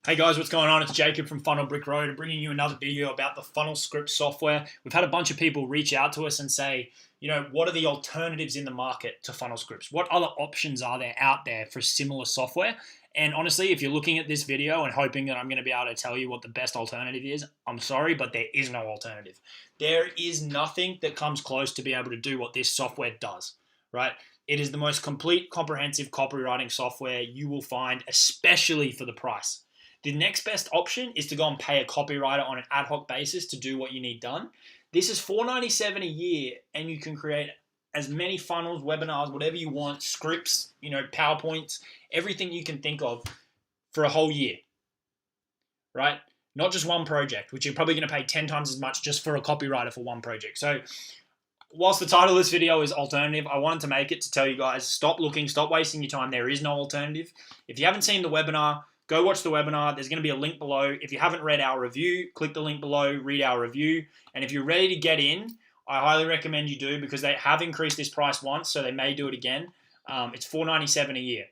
Hey guys, what's going on? It's Jacob from Funnel Brick Road, bringing you another video about the funnel script software. We've had a bunch of people reach out to us and say, what are the alternatives in the market to funnel scripts? What other options are there out there for similar software? And honestly, if you're looking at this video and hoping that I'm going to be able to tell you what the best alternative is, I'm sorry, but there is no alternative. There is nothing that comes close to be able to do what this software does, right? It is the most complete, comprehensive copywriting software you will find, especially for the price. The next best option is to go and pay a copywriter on an ad hoc basis to do what you need done. This is $497 a year, and you can create as many funnels, webinars, whatever you want, scripts, PowerPoints, everything you can think of for a whole year, right? Not just one project, which you're probably going to pay 10 times as much just for a copywriter for one project. So whilst the title of this video is alternative, I wanted to make it to tell you guys, stop looking, stop wasting your time. There is no alternative. If you haven't seen the webinar, go watch the webinar. There's going to be a link below. If you haven't read our review, click the link below, read our review. And if you're ready to get in, I highly recommend you do, because they have increased this price once, so they may do it again. It's $497 a year.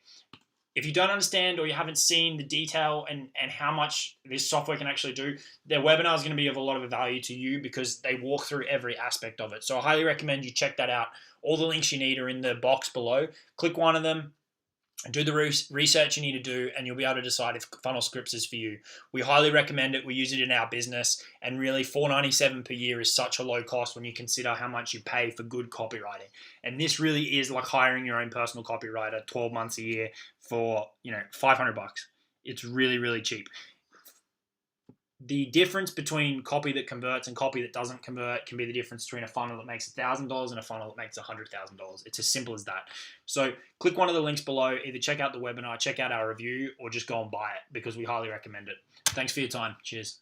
If you don't understand or you haven't seen the detail and how much this software can actually do, their webinar is going to be of a lot of value to you because they walk through every aspect of it. So I highly recommend you check that out. All the links you need are in the box below. Click one of them. Do the research you need to do, and you'll be able to decide if funnel scripts is for you. We highly recommend it. We use it in our business, and really $497 per year is such a low cost when you consider how much you pay for good copywriting. And this really is like hiring your own personal copywriter 12 months a year for, $500. It's really, really cheap. The difference between copy that converts and copy that doesn't convert can be the difference between a funnel that makes $1,000 and a funnel that makes $100,000. It's as simple as that. So click one of the links below, either check out the webinar, check out our review, or just go and buy it, because we highly recommend it. Thanks for your time. Cheers.